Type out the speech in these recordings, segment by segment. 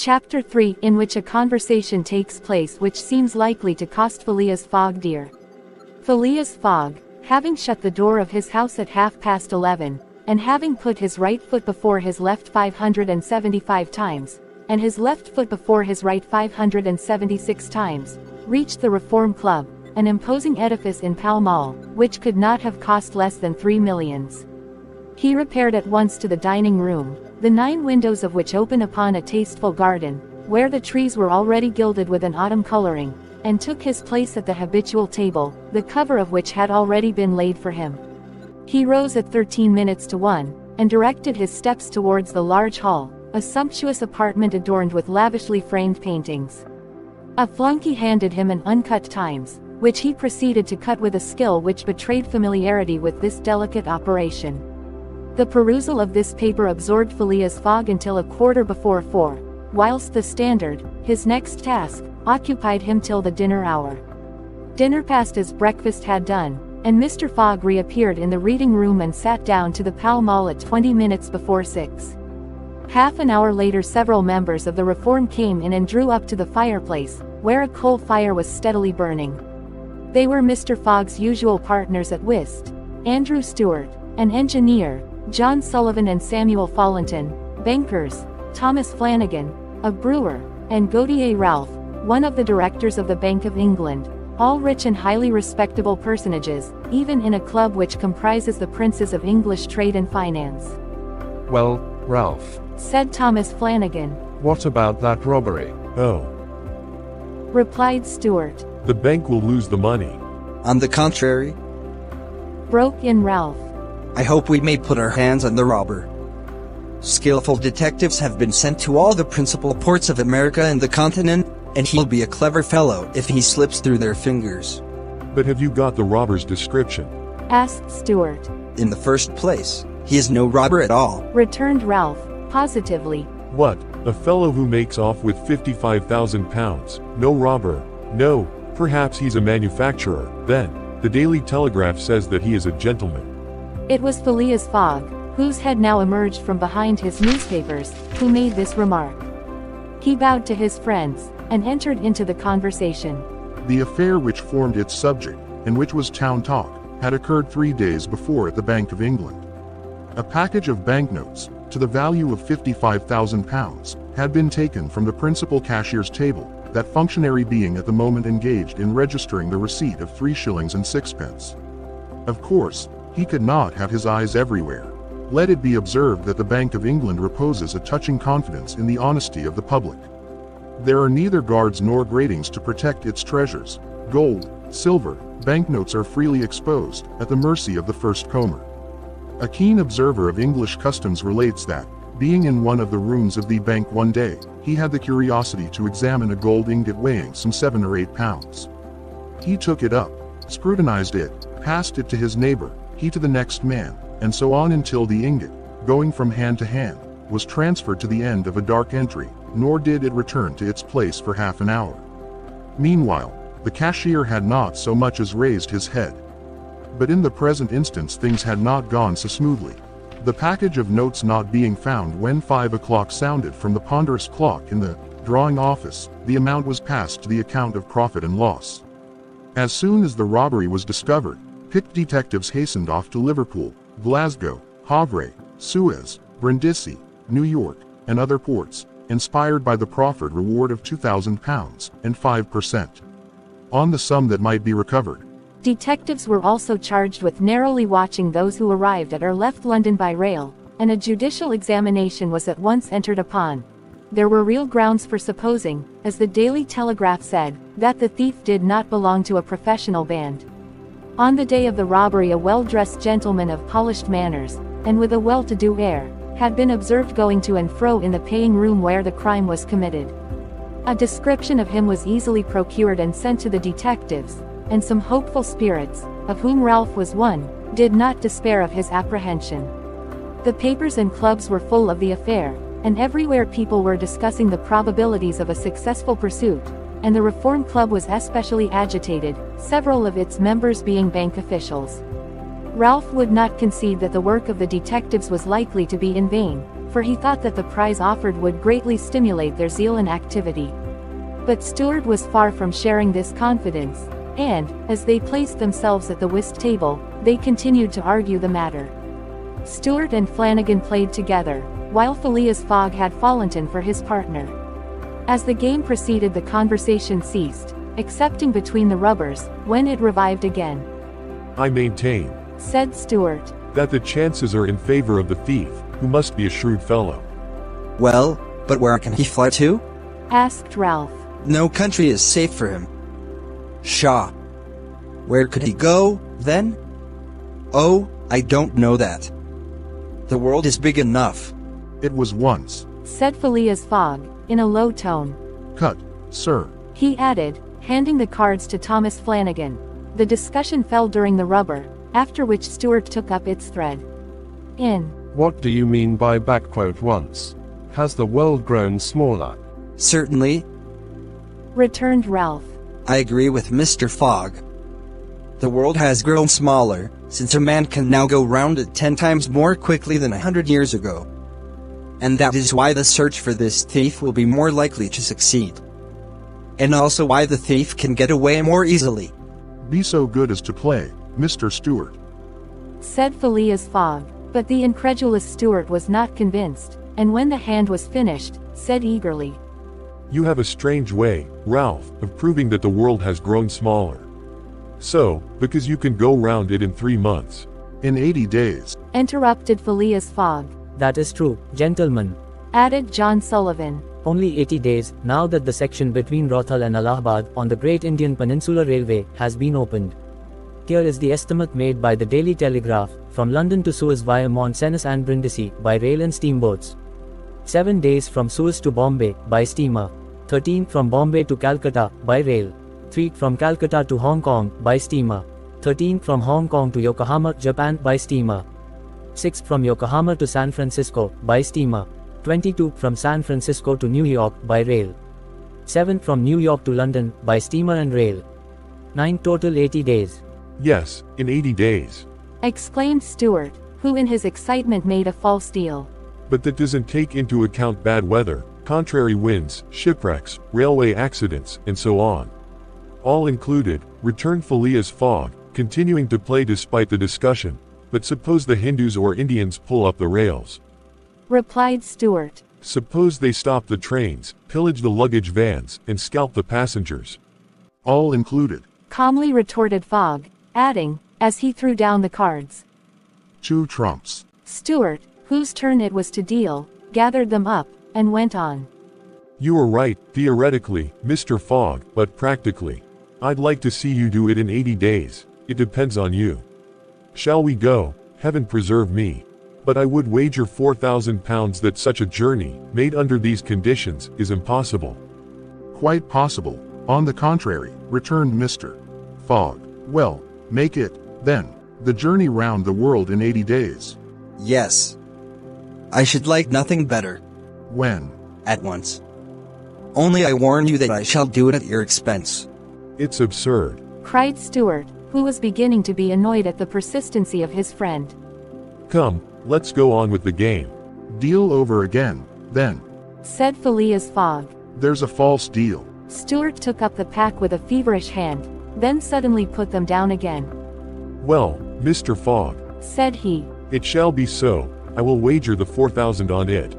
Chapter 3, in which a conversation takes place which seems likely to cost Phileas Fogg dear. Phileas Fogg, having shut the door of his house at 11:30, and having put his right foot before his left 575 times, and his left foot before his right 576 times, reached the Reform Club, an imposing edifice in Pall Mall, which could not have cost less than 3 millions. He repaired at once to the dining room, the 9 windows of which open upon a tasteful garden, where the trees were already gilded with an autumn coloring, and took his place at the habitual table, the cover of which had already been laid for him. He rose at 1:13, and directed his steps towards the large hall, a sumptuous apartment adorned with lavishly framed paintings. A flunky handed him an uncut Times, which he proceeded to cut with a skill which betrayed familiarity with this delicate operation. The perusal of this paper absorbed Phileas Fogg until 4:15, whilst the Standard, his next task, occupied him till the dinner hour. Dinner passed as breakfast had done, and Mr. Fogg reappeared in the reading room and sat down to the Pall Mall at 20 minutes before 6. Half an hour later several members of the Reform came in and drew up to the fireplace, where a coal fire was steadily burning. They were Mr. Fogg's usual partners at whist, Andrew Stewart, an engineer, John Sullivan and Samuel Fallentin, bankers, Thomas Flanagan, a brewer, and Gautier Ralph, one of the directors of the Bank of England, all rich and highly respectable personages, even in a club which comprises the princes of English trade and finance. "Well, Ralph," said Thomas Flanagan. "what about that robbery?" "Oh, replied Stewart. the bank will lose the money." On the contrary, Broke in Ralph. I hope we may put our hands on the robber. Skillful detectives have been sent to all the principal ports of America and the continent, and he'll be a clever fellow if he slips through their fingers. "But have you got the robber's description?" asked Stewart. In the first place, he is no robber at all. Returned Ralph, positively. "What, a fellow who makes off with £55,000? No robber? No, perhaps he's a manufacturer, then. The Daily Telegraph says that he is a gentleman." It was Phileas Fogg, whose head now emerged from behind his newspapers, who made this remark. He bowed to his friends, and entered into the conversation. The affair which formed its subject, and which was town talk, had occurred 3 days before at the Bank of England. A package of banknotes, to the value of £55,000, had been taken from the principal cashier's table, that functionary being at the moment engaged in registering the receipt of 3 shillings and 6pence. Of course, he could not have his eyes everywhere. Let it be observed that the Bank of England reposes a touching confidence in the honesty of the public. There are neither guards nor gratings to protect its treasures. Gold, silver, banknotes are freely exposed, at the mercy of the first comer. A keen observer of English customs relates that, being in one of the rooms of the bank one day, he had the curiosity to examine a gold ingot weighing some 7 or 8 pounds. He took it up, scrutinized it, passed it to his neighbor, he to the next man, and so on until the ingot, going from hand to hand, was transferred to the end of a dark entry, nor did it return to its place for half an hour. Meanwhile, the cashier had not so much as raised his head. But in the present instance things had not gone so smoothly. The package of notes not being found when 5 o'clock sounded from the ponderous clock in the drawing office, the amount was passed to the account of profit and loss. As soon as the robbery was discovered, picked detectives hastened off to Liverpool, Glasgow, Havre, Suez, Brindisi, New York, and other ports, inspired by the proffered reward of £2,000 and 5% on the sum that might be recovered. Detectives were also charged with narrowly watching those who arrived at or left London by rail, and a judicial examination was at once entered upon. There were real grounds for supposing, as the Daily Telegraph said, that the thief did not belong to a professional band. On the day of the robbery a well-dressed gentleman of polished manners, and with a well-to-do air, had been observed going to and fro in the paying room where the crime was committed. A description of him was easily procured and sent to the detectives, and some hopeful spirits, of whom Ralph was one, did not despair of his apprehension. The papers and clubs were full of the affair, and everywhere people were discussing the probabilities of a successful pursuit, and the Reform Club was especially agitated, several of its members being bank officials. Ralph would not concede that the work of the detectives was likely to be in vain, for he thought that the prize offered would greatly stimulate their zeal and activity. But Stuart was far from sharing this confidence, and, as they placed themselves at the whist table, they continued to argue the matter. Stuart and Flanagan played together, while Phileas Fogg had Fallentin for his partner. As the game proceeded, the conversation ceased, excepting between the rubbers, when it revived again. I maintain, Said Stuart. that the chances are in favor of the thief, who must be a shrewd fellow. Well, but where can he fly to? Asked Ralph. No country is safe for him. Pshaw. Where could he go, then? Oh, I don't know that. The world is big enough. It was once. Said Phileas Fogg, in a low tone. Cut, sir. He added, handing the cards to Thomas Flanagan. The discussion fell during the rubber, after which Stuart took up its thread. What do you mean by once? Has the world grown smaller? Certainly, returned Ralph. I agree with Mr. Fogg. The world has grown smaller, since a man can now go round it 10 times more quickly than 100 years ago. And that is why the search for this thief will be more likely to succeed. And also why the thief can get away more easily. Be so good as to play, Mr. Stuart. Said Phileas Fogg, but the incredulous Stuart was not convinced, and when the hand was finished, said eagerly, You have a strange way, Ralph, of proving that the world has grown smaller. So, because you can go round it in 3 months. In 80 days. Interrupted Phileas Fogg. That is true, gentlemen. Added John Sullivan. Only 80 days, now that the section between Rothal and Allahabad on the Great Indian Peninsula Railway has been opened. Here is the estimate made by the Daily Telegraph, from London to Suez via Mont Cenis and Brindisi, by rail and steamboats. 7 days from Suez to Bombay, by steamer. 13 from Bombay to Calcutta, by rail. 3 from Calcutta to Hong Kong, by steamer. 13 from Hong Kong to Yokohama, Japan, by steamer. 6 from Yokohama to San Francisco, by steamer. 22 from San Francisco to New York, by rail. 7 from New York to London, by steamer and rail. 9 total 80 days. Yes, in 80 days. Exclaimed Stuart, who in his excitement made a false deal. But that doesn't take into account bad weather, contrary winds, shipwrecks, railway accidents, and so on. All included, returned Phileas Fogg, continuing to play despite the discussion. But suppose the Hindus or Indians pull up the rails. Replied Stuart. Suppose they stop the trains, pillage the luggage vans, and scalp the passengers. All included. Calmly retorted Fogg, adding, as he threw down the cards. 2 trumps. Stuart, whose turn it was to deal, gathered them up, and went on. You are right, theoretically, Mr. Fogg, but practically. I'd like to see you do it in 80 days. It depends on you. Shall we go? Heaven preserve me. But I would wager £4,000 that such a journey, made under these conditions, is impossible. Quite possible. On the contrary, returned Mr. Fogg. Well, make it, then, the journey round the world in 80 days. Yes. I should like nothing better. When? At once. Only I warn you that I shall do it at your expense. It's absurd. Cried Stuart, who was beginning to be annoyed at the persistency of his friend. Come, let's go on with the game. Deal over again, then. Said Phileas Fogg. There's a false deal. Stuart took up the pack with a feverish hand, then suddenly put them down again. Well, Mr. Fogg, said he. It shall be so. I will wager the 4,000 on it.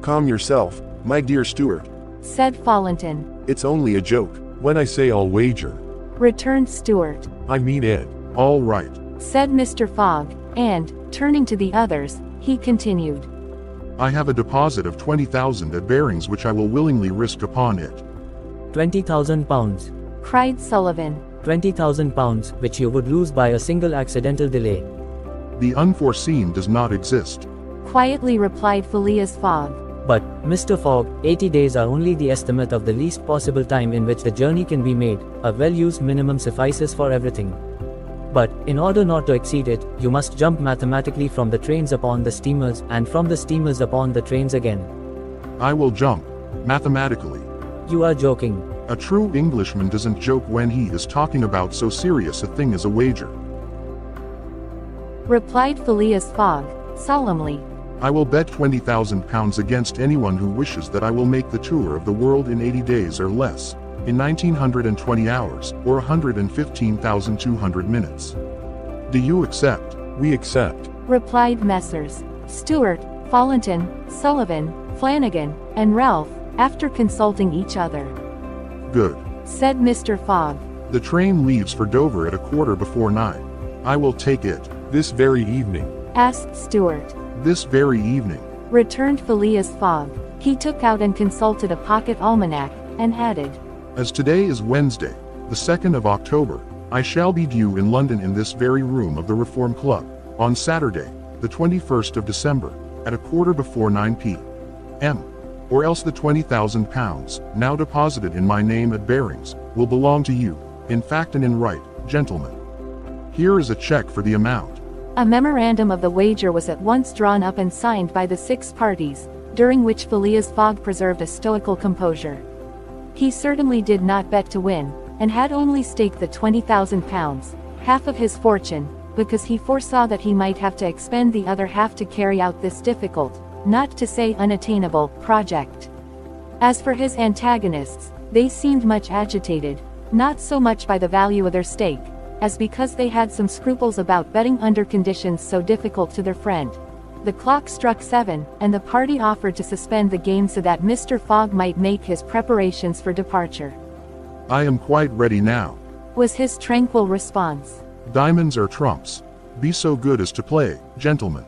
Calm yourself, my dear Stuart. Said Fallentin. It's only a joke. When I say I'll wager, returned Stuart. I mean it. All right. Said Mr. Fogg, and, turning to the others, he continued. I have a deposit of 20,000 at Bearings which I will willingly risk upon it. £20,000. Cried Sullivan. £20,000, which you would lose by a single accidental delay. The unforeseen does not exist. Quietly replied Phileas Fogg. But, Mr. Fogg, 80 days are only the estimate of the least possible time in which the journey can be made. A well-used minimum suffices for everything. But, in order not to exceed it, you must jump mathematically from the trains upon the steamers, and from the steamers upon the trains again. I will jump. Mathematically. You are joking. A true Englishman doesn't joke when he is talking about so serious a thing as a wager. Replied Phileas Fogg, solemnly. I will bet £20,000 against anyone who wishes that I will make the tour of the world in 80 days or less, in 1920 hours, or 115,200 minutes. Do you accept? We accept. replied Messrs. Stewart, Follenton, Sullivan, Flanagan, and Ralph, after consulting each other. Good. Said Mr. Fogg. The train leaves for Dover at 9:15. I will take it. This very evening. Asked Stewart. This very evening. Returned Phileas Fogg. He took out and consulted a pocket almanac, and added, As today is Wednesday, the 2nd of October, I shall be due in London in this very room of the Reform Club, on Saturday, the 21st of December, at 9:15 p.m. Or else the £20,000, now deposited in my name at Barings, will belong to you, in fact and in right, gentlemen. Here is a check for the amount. A memorandum of the wager was at once drawn up and signed by the 6 parties, during which Phileas Fogg preserved a stoical composure. He certainly did not bet to win, and had only staked the £20,000, half of his fortune, because he foresaw that he might have to expend the other half to carry out this difficult, not to say unattainable, project. As for his antagonists, they seemed much agitated, not so much by the value of their stake, as because they had some scruples about betting under conditions so difficult to their friend. The clock struck 7, and the party offered to suspend the game so that Mr. Fogg might make his preparations for departure. I am quite ready now. Was his tranquil response. Diamonds or trumps? Be so good as to play, gentlemen.